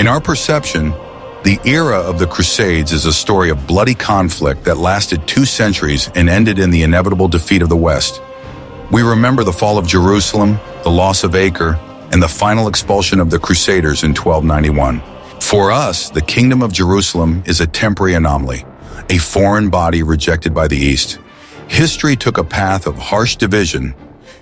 In our perception, the era of the Crusades is a story of bloody conflict that lasted 2 centuries and ended in the inevitable defeat of the West. We remember the fall of Jerusalem, the loss of Acre, and the final expulsion of the Crusaders in 1291. For us, the Kingdom of Jerusalem is a temporary anomaly, a foreign body rejected by the East. History took a path of harsh division.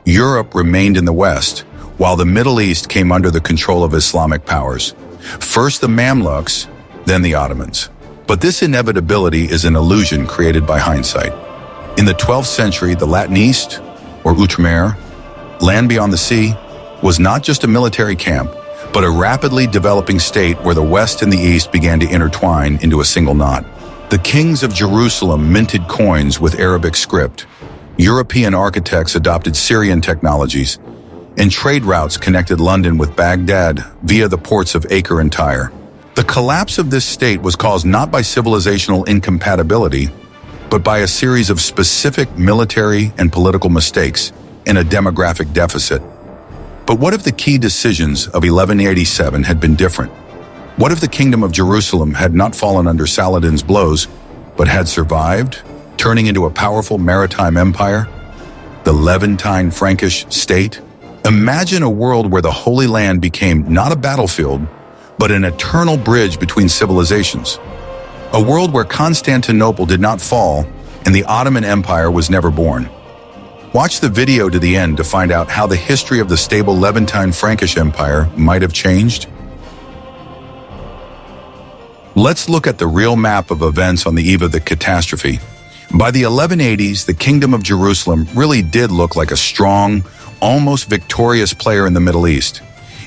Europe remained in the West, while the Middle East came under the control of Islamic powers. First the Mamluks, then the Ottomans. But this inevitability is an illusion created by hindsight. In the 12th century, the Latin East, or Outremer, land beyond the sea, was not just a military camp, but a rapidly developing state where the West and the East began to intertwine into a single knot. The kings of Jerusalem minted coins with Arabic script. European architects adopted Syrian technologies, and trade routes connected London with Baghdad via the ports of Acre and Tyre. The collapse of this state was caused not by civilizational incompatibility, but by a series of specific military and political mistakes and a demographic deficit. But what if the key decisions of 1187 had been different? What if the Kingdom of Jerusalem had not fallen under Saladin's blows, but had survived, turning into a powerful maritime empire? The Levantine Frankish state? Imagine a world where the Holy Land became not a battlefield, but an eternal bridge between civilizations. A world where Constantinople did not fall and the Ottoman Empire was never born. Watch the video to the end to find out how the history of the stable Levantine Frankish Empire might have changed. Let's look at the real map of events on the eve of the catastrophe. By the 1180s, the Kingdom of Jerusalem really did look like a strong, almost victorious player in the Middle East.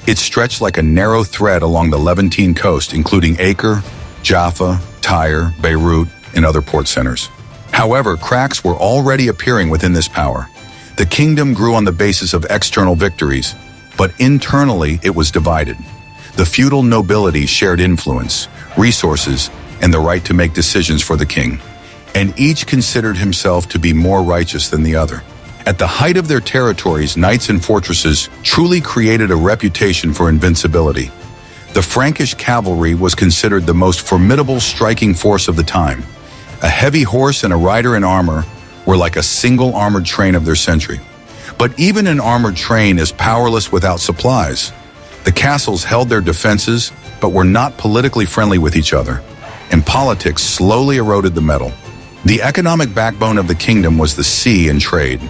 It stretched like a narrow thread along the Levantine coast, including Acre, Jaffa, Tyre, Beirut, and other port centers. However, cracks were already appearing within this power. The kingdom grew on the basis of external victories, but internally it was divided. The feudal nobility shared influence, resources, and the right to make decisions for the king, and each considered himself to be more righteous than the other. At the height of their territories, knights and fortresses truly created a reputation for invincibility. The Frankish cavalry was considered the most formidable striking force of the time. A heavy horse and a rider in armor were like a single armored train of their century. But even an armored train is powerless without supplies. The castles held their defenses, but were not politically friendly with each other, and politics slowly eroded the metal. The economic backbone of the kingdom was the sea and trade.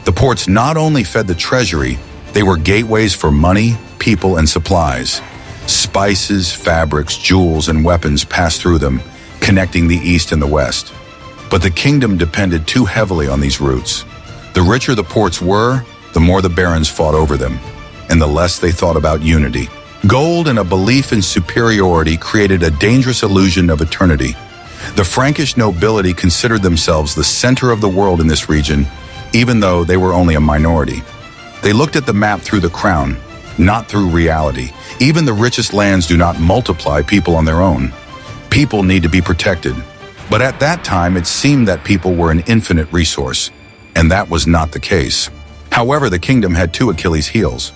The ports not only fed the treasury, they were gateways for money, people, and supplies. Spices, fabrics, jewels, and weapons passed through them, connecting the East and the West. But the kingdom depended too heavily on these routes. The richer the ports were, the more the barons fought over them, and the less they thought about unity. Gold and a belief in superiority created a dangerous illusion of eternity. The Frankish nobility considered themselves the center of the world in this region, even though they were only a minority. They looked at the map through the crown, not through reality. Even the richest lands do not multiply people on their own. People need to be protected. But at that time, it seemed that people were an infinite resource, and that was not the case. However, the kingdom had 2 Achilles heels.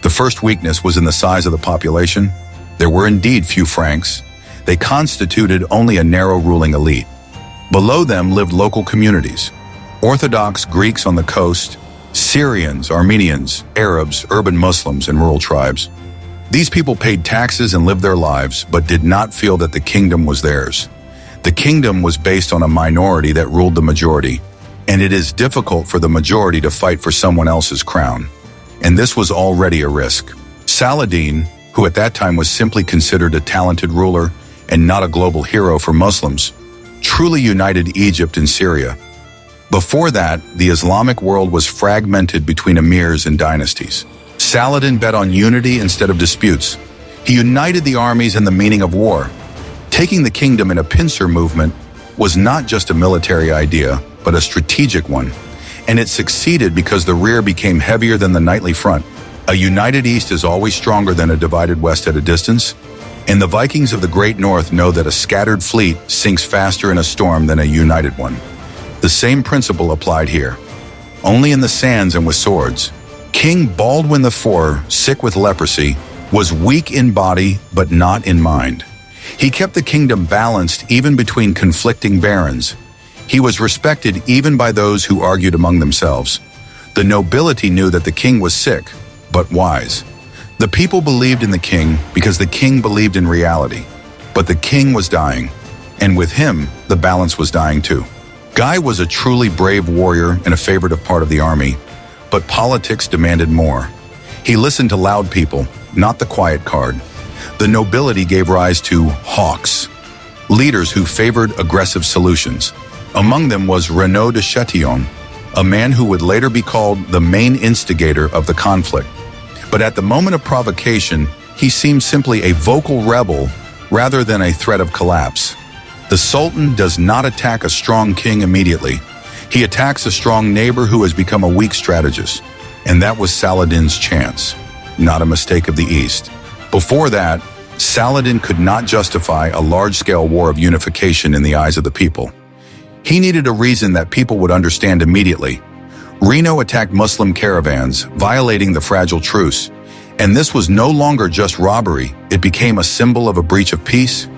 The first weakness was in the size of the population. There were indeed few Franks. They constituted only a narrow ruling elite. Below them lived local communities. Orthodox Greeks on the coast, Syrians, Armenians, Arabs, urban Muslims, and rural tribes. These people paid taxes and lived their lives, but did not feel that the kingdom was theirs. The kingdom was based on a minority that ruled the majority, and it is difficult for the majority to fight for someone else's crown. And this was already a risk. Saladin, who at that time was simply considered a talented ruler and not a global hero for Muslims, truly united Egypt and Syria. Before that, the Islamic world was fragmented between emirs and dynasties. Saladin bet on unity instead of disputes. He united the armies and the meaning of war. Taking the kingdom in a pincer movement was not just a military idea, but a strategic one. And it succeeded because the rear became heavier than the knightly front. A united East is always stronger than a divided West at a distance, and the Vikings of the Great North know that a scattered fleet sinks faster in a storm than a united one. The same principle applied here, only in the sands and with swords. King Baldwin IV, sick with leprosy, was weak in body but not in mind. He kept the kingdom balanced even between conflicting barons. He was respected even by those who argued among themselves. The nobility knew that the king was sick, but wise. The people believed in the king because the king believed in reality. But the king was dying, and with him, the balance was dying too. Guy was a truly brave warrior and a favorite part of the army, but politics demanded more. He listened to loud people, not the quiet card. The nobility gave rise to hawks, leaders who favored aggressive solutions. Among them was Renaud de Chatillon, a man who would later be called the main instigator of the conflict. But at the moment of provocation, he seemed simply a vocal rebel rather than a threat of collapse. The Sultan does not attack a strong king immediately. He attacks a strong neighbor who has become a weak strategist. And that was Saladin's chance, not a mistake of the East. Before that, Saladin could not justify a large-scale war of unification in the eyes of the people. He needed a reason that people would understand immediately. Reno attacked Muslim caravans, violating the fragile truce. And this was no longer just robbery, it became a symbol of a breach of peace,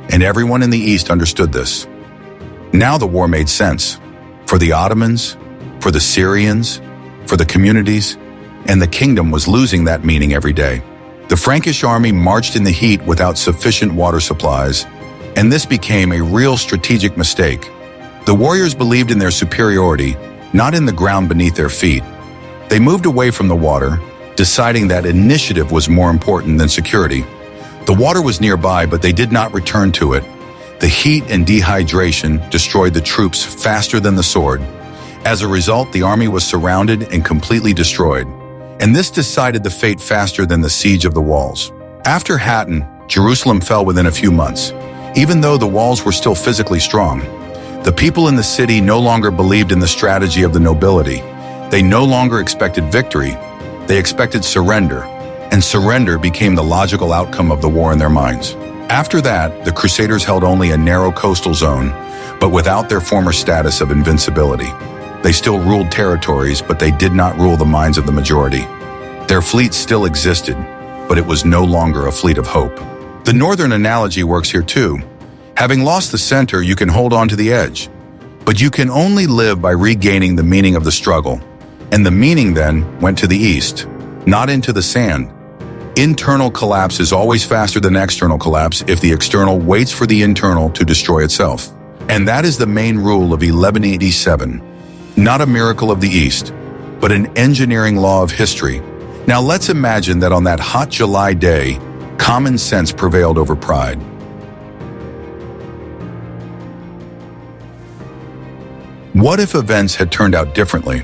and everyone in the East understood this. Now the war made sense. For the Ottomans, for the Syrians, for the communities, and the kingdom was losing that meaning every day. The Frankish army marched in the heat without sufficient water supplies, and this became a real strategic mistake. The warriors believed in their superiority, not in the ground beneath their feet. They moved away from the water, deciding that initiative was more important than security. The water was nearby, but they did not return to it. The heat and dehydration destroyed the troops faster than the sword. As a result, the army was surrounded and completely destroyed. And this decided the fate faster than the siege of the walls. After Hattin, Jerusalem fell within a few months, even though the walls were still physically strong. The people in the city no longer believed in the strategy of the nobility. They no longer expected victory. They expected surrender, and surrender became the logical outcome of the war in their minds. After that, the Crusaders held only a narrow coastal zone, but without their former status of invincibility. They still ruled territories, but they did not rule the minds of the majority. Their fleet still existed, but it was no longer a fleet of hope. The northern analogy works here too. Having lost the center, you can hold on to the edge, but you can only live by regaining the meaning of the struggle. And the meaning then went to the east, not into the sand. Internal collapse is always faster than external collapse if the external waits for the internal to destroy itself. And that is the main rule of 1187. Not a miracle of the East, but an engineering law of history. Now let's imagine that on that hot July day, common sense prevailed over pride. What if events had turned out differently?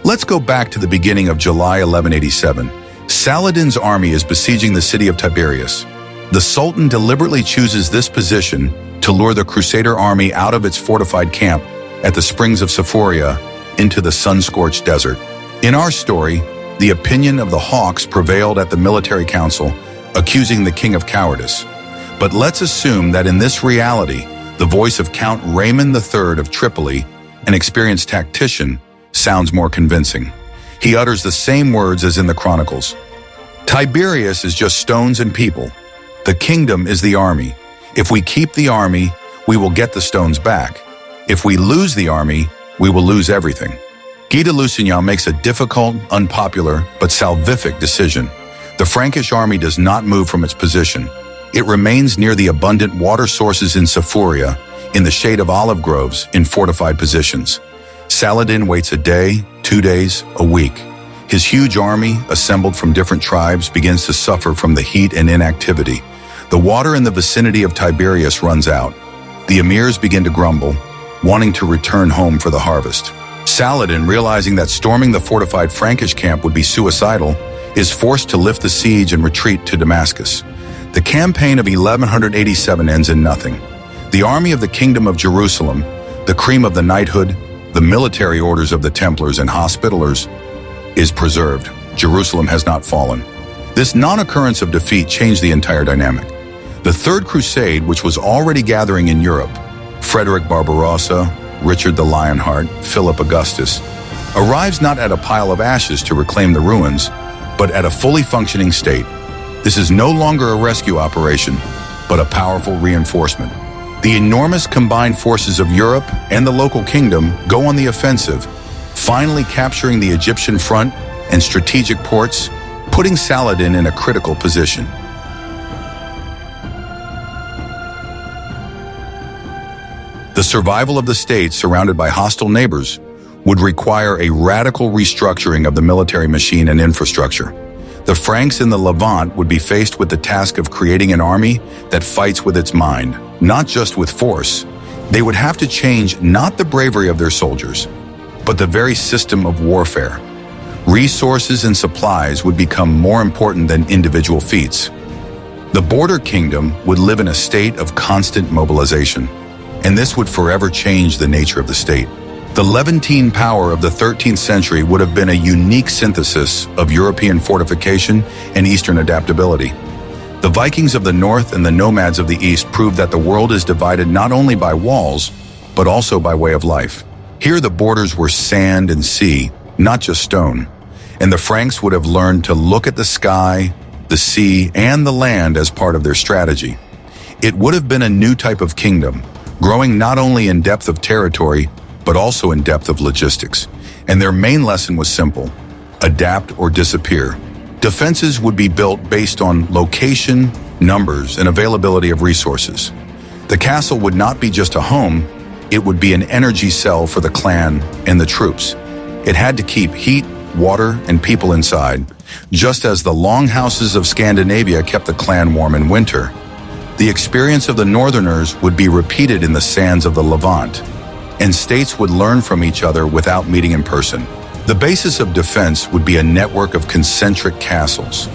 Let's go back to the beginning of July 1187. Saladin's army is besieging the city of Tiberias. The Sultan deliberately chooses this position to lure the Crusader army out of its fortified camp at the springs of Sephoria into the sun-scorched desert. In our story, the opinion of the hawks prevailed at the military council, accusing the king of cowardice. But let's assume that in this reality, the voice of Count Raymond III of Tripoli, an experienced tactician, sounds more convincing. He utters the same words as in the Chronicles. Tiberias is just stones and people. The kingdom is the army. If we keep the army, we will get the stones back. If we lose the army, we will lose everything. Guy de Lusignan makes a difficult, unpopular, but salvific decision. The Frankish army does not move from its position. It remains near the abundant water sources in Sephoria, in the shade of olive groves, in fortified positions. Saladin waits a day, 2 days, a week. His huge army, assembled from different tribes, begins to suffer from the heat and inactivity. The water in the vicinity of Tiberias runs out. The emirs begin to grumble, wanting to return home for the harvest. Saladin, realizing that storming the fortified Frankish camp would be suicidal, is forced to lift the siege and retreat to Damascus. The campaign of 1187 ends in nothing. The army of the Kingdom of Jerusalem, the cream of the knighthood, the military orders of the Templars and Hospitallers, is preserved. Jerusalem has not fallen. This non-occurrence of defeat changed the entire dynamic. The Third Crusade, which was already gathering in Europe, Frederick Barbarossa, Richard the Lionheart, Philip Augustus, arrives not at a pile of ashes to reclaim the ruins, but at a fully functioning state. This is no longer a rescue operation, but a powerful reinforcement. The enormous combined forces of Europe and the local kingdom go on the offensive, finally capturing the Egyptian front and strategic ports, putting Saladin in a critical position. The survival of the state surrounded by hostile neighbors would require a radical restructuring of the military machine and infrastructure. The Franks in the Levant would be faced with the task of creating an army that fights with its mind, not just with force. They would have to change not the bravery of their soldiers, but the very system of warfare. Resources and supplies would become more important than individual feats. The border kingdom would live in a state of constant mobilization, and this would forever change the nature of the state. The Levantine power of the 13th century would have been a unique synthesis of European fortification and Eastern adaptability. The Vikings of the north and the nomads of the east proved that the world is divided not only by walls, but also by way of life. Here the borders were sand and sea, not just stone, and the Franks would have learned to look at the sky, the sea, and the land as part of their strategy. It would have been a new type of kingdom, growing not only in depth of territory, but also in depth of logistics. And their main lesson was simple: adapt or disappear. Defenses would be built based on location, numbers, and availability of resources. The castle would not be just a home, it would be an energy cell for the clan and the troops. It had to keep heat, water, and people inside, just as the longhouses of Scandinavia kept the clan warm in winter. The experience of the Northerners would be repeated in the sands of the Levant, and states would learn from each other without meeting in person. The basis of defense would be a network of concentric castles.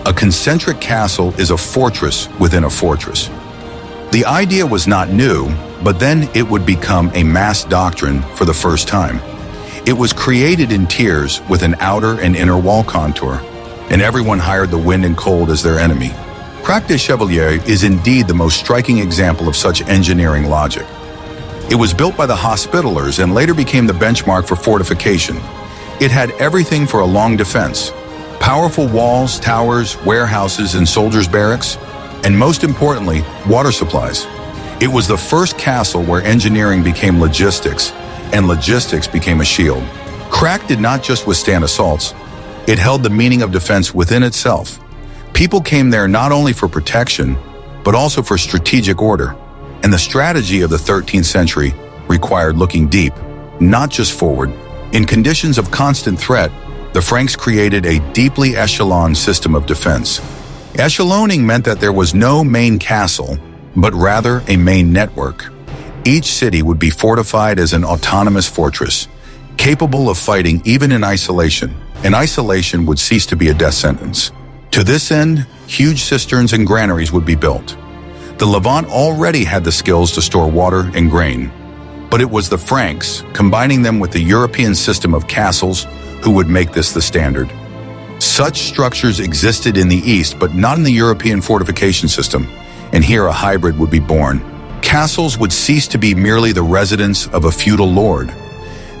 A concentric castle is a fortress within a fortress. The idea was not new, but then it would become a mass doctrine for the first time. It was created in tiers with an outer and inner wall contour, and everyone hired the wind and cold as their enemy. Crac des Chevaliers is indeed the most striking example of such engineering logic. It was built by the Hospitallers and later became the benchmark for fortification. It had everything for a long defense: powerful walls, towers, warehouses, and soldiers' barracks, and most importantly, water supplies. It was the first castle where engineering became logistics, and logistics became a shield. Crac did not just withstand assaults, it held the meaning of defense within itself. People came there not only for protection, but also for strategic order. And the strategy of the 13th century required looking deep, not just forward. In conditions of constant threat, the Franks created a deeply echeloned system of defense. Echeloning meant that there was no main castle, but rather a main network. Each city would be fortified as an autonomous fortress, capable of fighting even in isolation, and isolation would cease to be a death sentence. To this end, huge cisterns and granaries would be built. The Levant already had the skills to store water and grain, but it was the Franks, combining them with the European system of castles, who would make this the standard. Such structures existed in the East, but not in the European fortification system, and here a hybrid would be born. Castles would cease to be merely the residence of a feudal lord.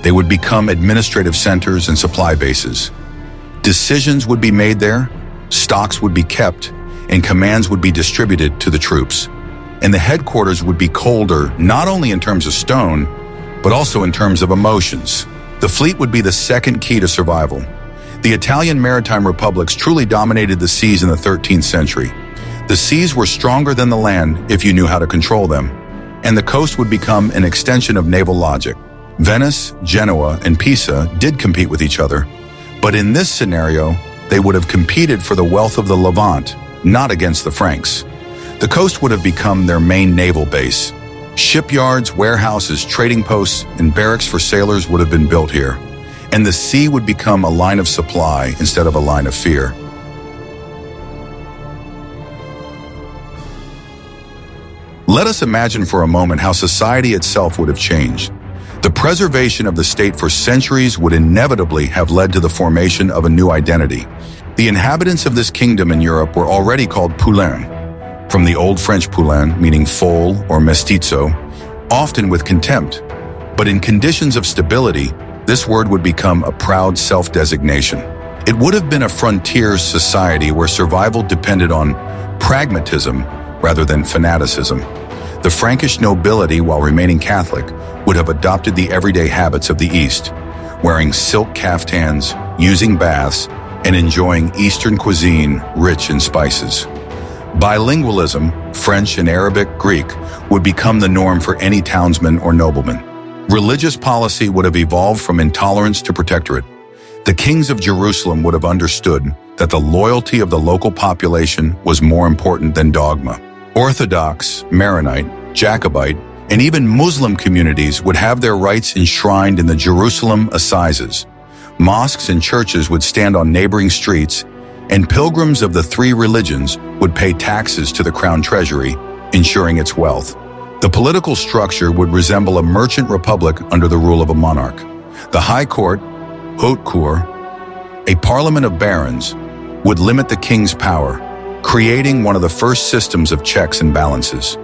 They would become administrative centers and supply bases. Decisions would be made there, stocks would be kept, and commands would be distributed to the troops. And the headquarters would be colder, not only in terms of stone, but also in terms of emotions. The fleet would be the second key to survival. The Italian maritime republics truly dominated the seas in the 13th century. The seas were stronger than the land if you knew how to control them, and the coast would become an extension of naval logic. Venice, Genoa, and Pisa did compete with each other, but in this scenario, they would have competed for the wealth of the Levant, not against the Franks. The coast would have become their main naval base. Shipyards, warehouses, trading posts, and barracks for sailors would have been built here, and the sea would become a line of supply instead of a line of fear. Let us imagine for a moment how society itself would have changed. The preservation of the state for centuries would inevitably have led to the formation of a new identity. The inhabitants of this kingdom in Europe were already called poulains, from the Old French poulain, meaning foal or mestizo, often with contempt. But in conditions of stability, this word would become a proud self-designation. It would have been a frontier society where survival depended on pragmatism rather than fanaticism. The Frankish nobility, while remaining Catholic, would have adopted the everyday habits of the East, wearing silk caftans, using baths, and enjoying Eastern cuisine rich in spices. Bilingualism, French and Arabic, Greek, would become the norm for any townsman or nobleman. Religious policy would have evolved from intolerance to protectorate. The kings of Jerusalem would have understood that the loyalty of the local population was more important than dogma. Orthodox, Maronite, Jacobite, and even Muslim communities would have their rights enshrined in the Jerusalem assizes. Mosques and churches would stand on neighboring streets, and pilgrims of the three religions would pay taxes to the crown treasury, ensuring its wealth. The political structure would resemble a merchant republic under the rule of a monarch. The High Court, Haute Cour, a parliament of barons, would limit the king's power, creating one of the first systems of checks and balances.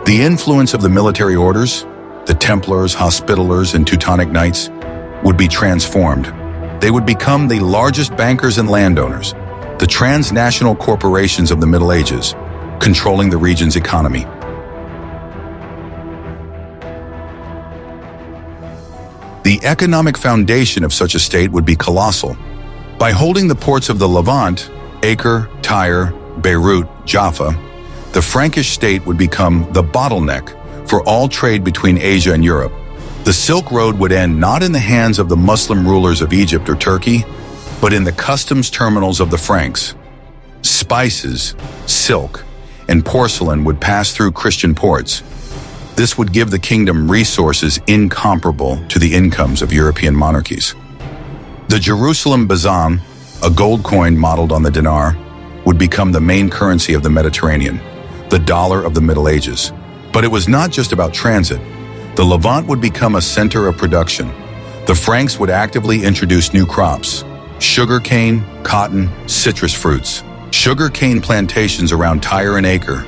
The influence of the military orders, the Templars, Hospitallers, and Teutonic Knights, would be transformed. They would become the largest bankers and landowners, the transnational corporations of the Middle Ages, controlling the region's economy. The economic foundation of such a state would be colossal. By holding the ports of the Levant, Acre, Tyre, Beirut, Jaffa, the Frankish state would become the bottleneck for all trade between Asia and Europe. The Silk Road would end not in the hands of the Muslim rulers of Egypt or Turkey, but in the customs terminals of the Franks. Spices, silk, and porcelain would pass through Christian ports. This would give the kingdom resources incomparable to the incomes of European monarchies. The Jerusalem Bazan, a gold coin modeled on the dinar, would become the main currency of the Mediterranean, the dollar of the Middle Ages. But it was not just about transit. The Levant would become a center of production. The Franks would actively introduce new crops: sugarcane, cotton, citrus fruits. Sugarcane plantations around Tyre and Acre,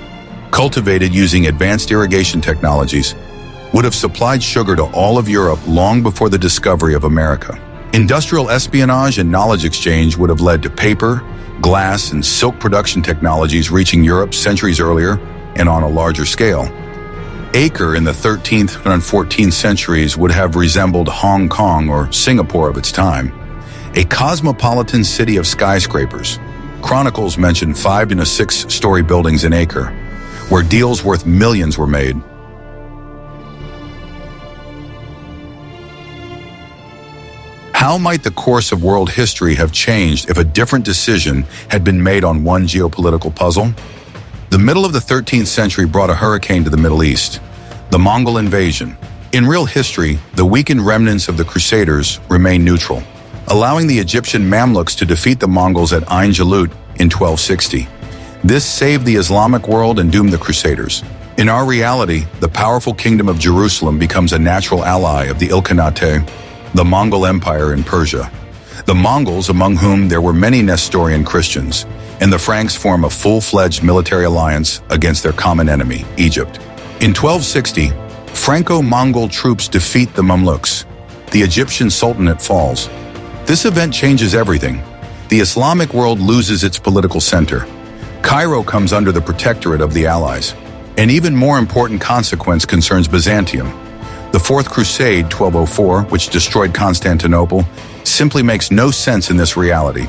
cultivated using advanced irrigation technologies, would have supplied sugar to all of Europe long before the discovery of America. Industrial espionage and knowledge exchange would have led to paper, glass, and silk production technologies reaching Europe centuries earlier and on a larger scale. Acre in the 13th and 14th centuries would have resembled Hong Kong or Singapore of its time, a cosmopolitan city of skyscrapers. Chronicles mention 5 to 6-story buildings in Acre, where deals worth millions were made. How might the course of world history have changed if a different decision had been made on one geopolitical puzzle? The middle of the 13th century brought a hurricane to the Middle East, the Mongol invasion. In real history, the weakened remnants of the Crusaders remained neutral, allowing the Egyptian Mamluks to defeat the Mongols at Ain Jalut in 1260. This saved the Islamic world and doomed the Crusaders. In our reality, the powerful kingdom of Jerusalem becomes a natural ally of the Ilkhanate, the Mongol Empire in Persia. The Mongols, among whom there were many Nestorian Christians, and the Franks form a full-fledged military alliance against their common enemy, Egypt. In 1260, Franco-Mongol troops defeat the Mamluks. The Egyptian Sultanate falls. This event changes everything. The Islamic world loses its political center. Cairo comes under the protectorate of the Allies. An even more important consequence concerns Byzantium. The Fourth Crusade, 1204, which destroyed Constantinople, simply makes no sense in this reality.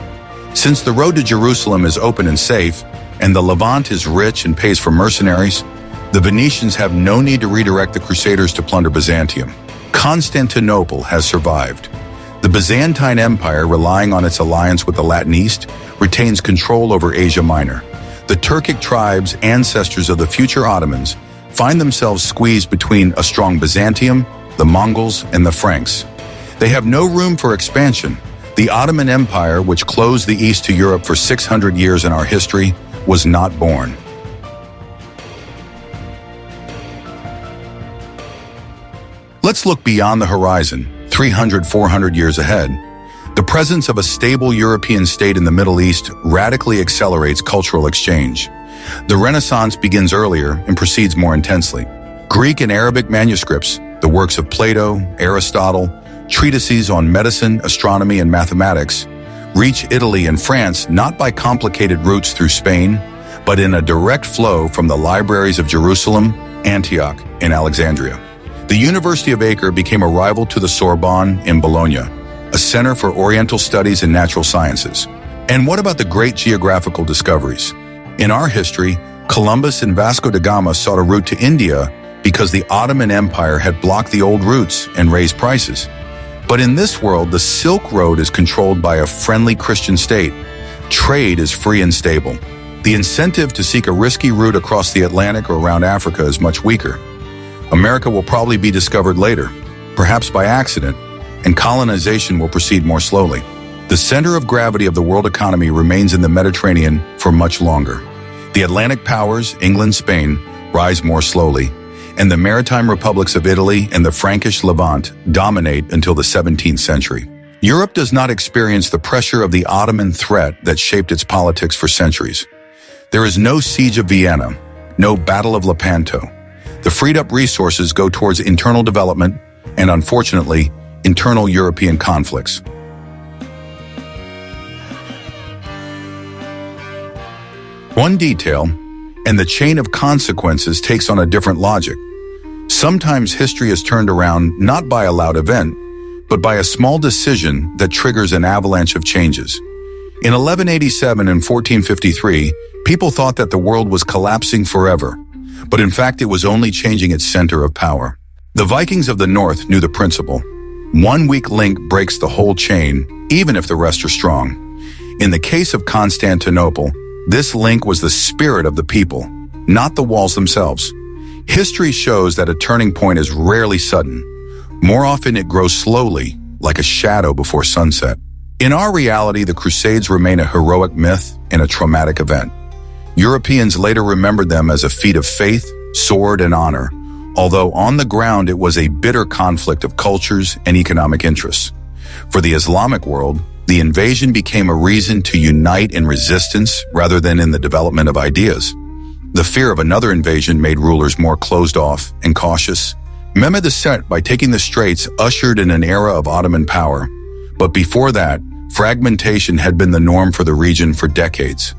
Since the road to Jerusalem is open and safe, and the Levant is rich and pays for mercenaries, the Venetians have no need to redirect the Crusaders to plunder Byzantium. Constantinople has survived. The Byzantine Empire, relying on its alliance with the Latin East, retains control over Asia Minor. The Turkic tribes, ancestors of the future Ottomans, find themselves squeezed between a strong Byzantium, the Mongols, and the Franks. They have no room for expansion. The Ottoman Empire, which closed the East to Europe for 600 years in our history, was not born. Let's look beyond the horizon, 300, 400 years ahead. The presence of a stable European state in the Middle East radically accelerates cultural exchange. The Renaissance begins earlier and proceeds more intensely. Greek and Arabic manuscripts, the works of Plato, Aristotle, treatises on medicine, astronomy, and mathematics, reach Italy and France not by complicated routes through Spain, but in a direct flow from the libraries of Jerusalem, Antioch, and Alexandria. The University of Acre became a rival to the Sorbonne in Bologna, a center for Oriental studies and natural sciences. And what about the great geographical discoveries? In our history, Columbus and Vasco da Gama sought a route to India because the Ottoman Empire had blocked the old routes and raised prices. But in this world, the Silk Road is controlled by a friendly Christian state. Trade is free and stable. The incentive to seek a risky route across the Atlantic or around Africa is much weaker. America will probably be discovered later, perhaps by accident, and colonization will proceed more slowly. The center of gravity of the world economy remains in the Mediterranean for much longer. The Atlantic powers, England, Spain, rise more slowly, and the maritime republics of Italy and the Frankish Levant dominate until the 17th century. Europe does not experience the pressure of the Ottoman threat that shaped its politics for centuries. There is no siege of Vienna, no Battle of Lepanto. The freed-up resources go towards internal development and, unfortunately, internal European conflicts. One detail, and the chain of consequences takes on a different logic. Sometimes history is turned around not by a loud event, but by a small decision that triggers an avalanche of changes. In 1187 and 1453, people thought that the world was collapsing forever, but in fact it was only changing its center of power. The Vikings of the North knew the principle. One weak link breaks the whole chain, even if the rest are strong. In the case of Constantinople, this link was the spirit of the people, not the walls themselves. History shows that a turning point is rarely sudden. More often it grows slowly, like a shadow before sunset. In our reality, the Crusades remain a heroic myth and a traumatic event. Europeans later remembered them as a feat of faith, sword, and honor, although on the ground it was a bitter conflict of cultures and economic interests. For the Islamic world, the invasion became a reason to unite in resistance rather than in the development of ideas. The fear of another invasion made rulers more closed off and cautious. Mehmed II, by taking the Straits, ushered in an era of Ottoman power. But before that, fragmentation had been the norm for the region for decades.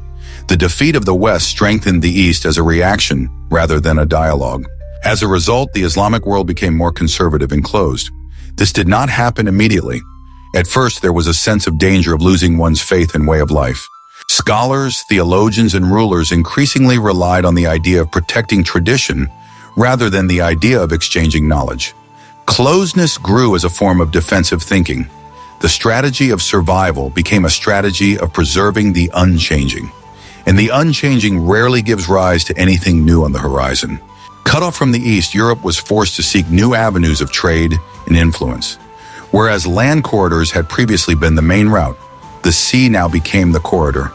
The defeat of the West strengthened the East as a reaction rather than a dialogue. As a result, the Islamic world became more conservative and closed. This did not happen immediately. At first, there was a sense of danger of losing one's faith and way of life. Scholars, theologians, and rulers increasingly relied on the idea of protecting tradition rather than the idea of exchanging knowledge. Closeness grew as a form of defensive thinking. The strategy of survival became a strategy of preserving the unchanging. And the unchanging rarely gives rise to anything new on the horizon. Cut off from the East, Europe was forced to seek new avenues of trade and influence. Whereas land corridors had previously been the main route, the sea now became the corridor.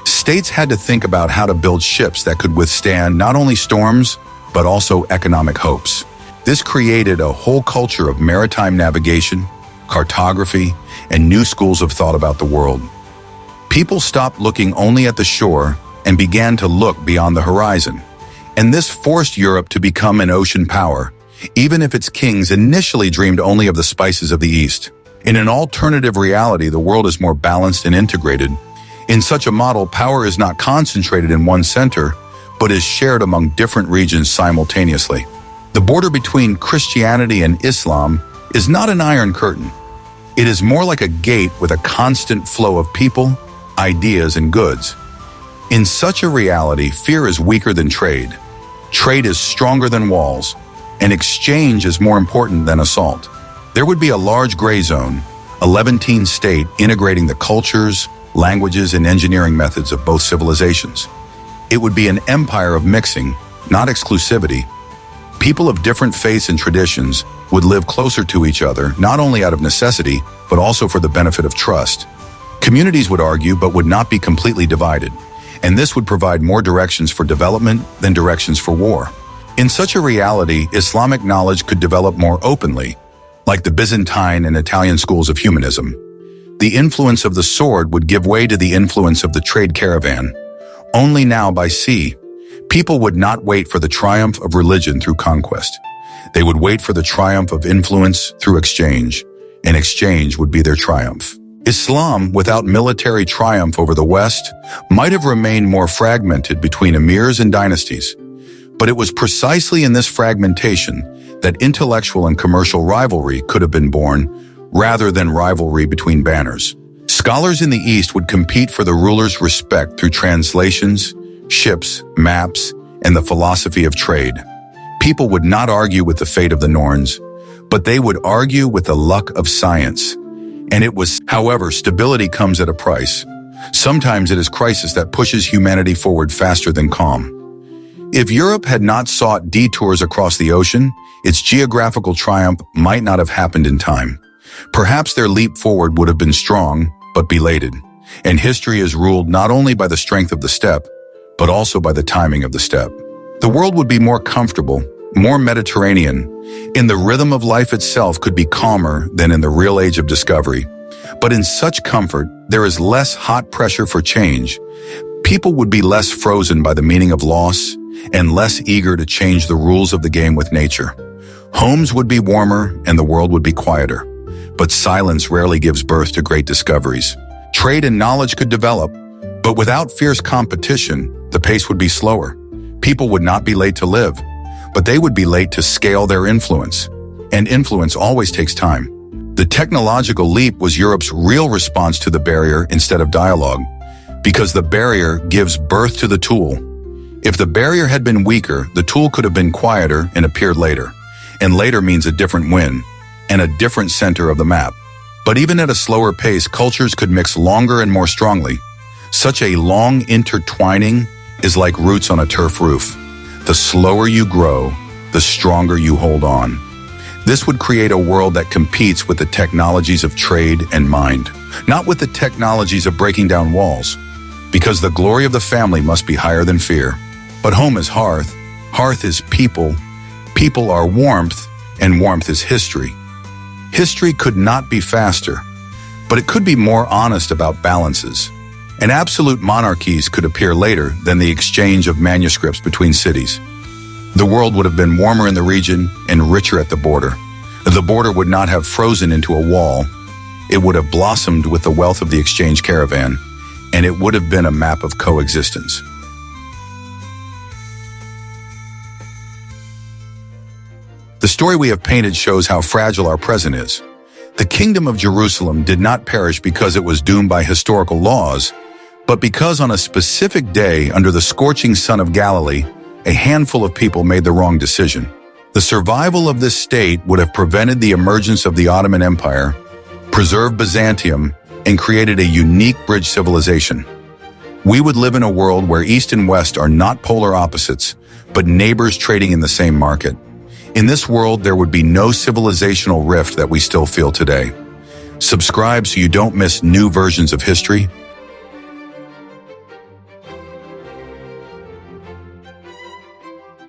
States had to think about how to build ships that could withstand not only storms, but also economic hopes. This created a whole culture of maritime navigation, cartography, and new schools of thought about the world. People stopped looking only at the shore and began to look beyond the horizon. And this forced Europe to become an ocean power, even if its kings initially dreamed only of the spices of the East. In an alternative reality, the world is more balanced and integrated. In such a model, power is not concentrated in one center, but is shared among different regions simultaneously. The border between Christianity and Islam is not an iron curtain. It is more like a gate with a constant flow of people, ideas, and goods. In such a reality, fear is weaker than trade. Trade is stronger than walls, and exchange is more important than assault. There would be a large gray zone, a Levantine state integrating the cultures, languages, and engineering methods of both civilizations. It would be an empire of mixing, not exclusivity. People of different faiths and traditions would live closer to each other, not only out of necessity, but also for the benefit of trust. Communities would argue, but would not be completely divided, and this would provide more directions for development than directions for war. In such a reality, Islamic knowledge could develop more openly, like the Byzantine and Italian schools of humanism. The influence of the sword would give way to the influence of the trade caravan. Only now by sea, people would not wait for the triumph of religion through conquest. They would wait for the triumph of influence through exchange, and exchange would be their triumph. Islam, without military triumph over the West, might have remained more fragmented between emirs and dynasties. But it was precisely in this fragmentation that intellectual and commercial rivalry could have been born, rather than rivalry between banners. Scholars in the East would compete for the ruler's respect through translations, ships, maps, and the philosophy of trade. People would not argue with the fate of the Norns, but they would argue with the luck of science. And it was, however, stability comes at a price. Sometimes it is crisis that pushes humanity forward faster than calm. If Europe had not sought detours across the ocean, its geographical triumph might not have happened in time. Perhaps their leap forward would have been strong, but belated. And history is ruled not only by the strength of the step, but also by the timing of the step. The world would be more comfortable, more Mediterranean, and the rhythm of life itself could be calmer than in the real age of discovery. But in such comfort, there is less hot pressure for change. People would be less frozen by the meaning of loss and less eager to change the rules of the game with nature. Homes would be warmer and the world would be quieter. But silence rarely gives birth to great discoveries. Trade and knowledge could develop, but without fierce competition, the pace would be slower. People would not be late to live, but they would be late to scale their influence. And influence always takes time. The technological leap was Europe's real response to the barrier instead of dialogue, because the barrier gives birth to the tool. If the barrier had been weaker, the tool could have been quieter and appeared later. And later means a different win and a different center of the map. But even at a slower pace, cultures could mix longer and more strongly. Such a long intertwining is like roots on a turf roof. The slower you grow, the stronger you hold on. This would create a world that competes with the technologies of trade and mind, not with the technologies of breaking down walls, because the glory of the family must be higher than fear. But home is hearth, hearth is people, people are warmth, and warmth is history. History could not be faster, but it could be more honest about balances. And absolute monarchies could appear later than the exchange of manuscripts between cities. The world would have been warmer in the region and richer at the border. The border would not have frozen into a wall. It would have blossomed with the wealth of the exchange caravan, and it would have been a map of coexistence. The story we have painted shows how fragile our present is. The Kingdom of Jerusalem did not perish because it was doomed by historical laws, but because on a specific day under the scorching sun of Galilee, a handful of people made the wrong decision. The survival of this state would have prevented the emergence of the Ottoman Empire, preserved Byzantium, and created a unique bridge civilization. We would live in a world where East and West are not polar opposites, but neighbors trading in the same market. In this world, there would be no civilizational rift that we still feel today. Subscribe so you don't miss new versions of history.